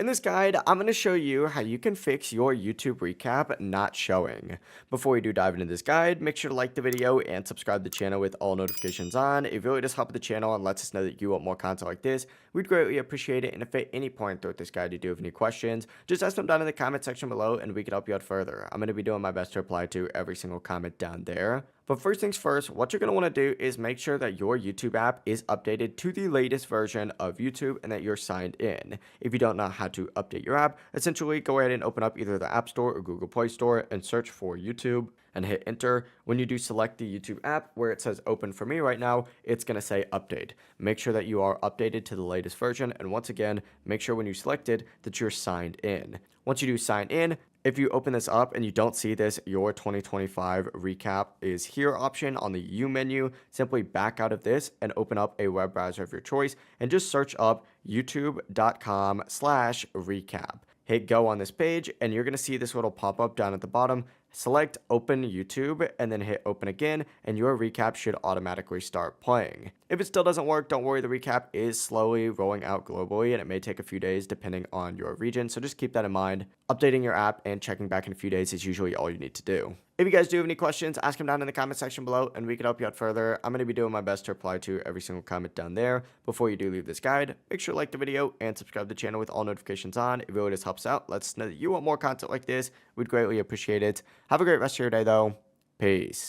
In this guide, I'm going to show you how you can fix your YouTube recap not showing. Before we do dive into this guide, make sure to like the video and subscribe to the channel with all notifications on. It really does help the channel and lets us know that you want more content like this. We'd greatly appreciate it, and if at any point throughout this guide you do have any questions, just ask them down in the comment section below and we can help you out further. I'm going to be doing my best to reply to every single comment down there. But first things first, what you're going to want to do is make sure that your YouTube app is updated to the latest version of YouTube and that you're signed in. If you don't know how to update your app, essentially go ahead and open up either the App Store or Google Play Store and search for YouTube and hit enter. When you do select the YouTube app where it says open for me right now, it's going to say update. Make sure that you are updated to the latest version, and once again, make sure when you select it that you're signed in. Once you do sign in, if you open this up and you don't see this, your 2025 recap is here option on the U menu, simply back out of this and open up a web browser of your choice and just search up youtube.com/recap. Hit go on this page and you're going to see this little pop-up down at the bottom. Select open YouTube and then hit open again and your recap should automatically start playing. If it still doesn't work, don't worry, the recap is slowly rolling out globally and it may take a few days depending on your region, so just keep that in mind. Updating your app and checking back in a few days is usually all you need to do. If you guys do have any questions, ask them down in the comment section below and we can help you out further. I'm going to be doing my best to reply to every single comment down there. Before you do leave this guide, make sure to like the video and subscribe to the channel with all notifications on. It really just helps out. Let us know that you want more content like this. We'd greatly appreciate it. Have a great rest of your day though. Peace.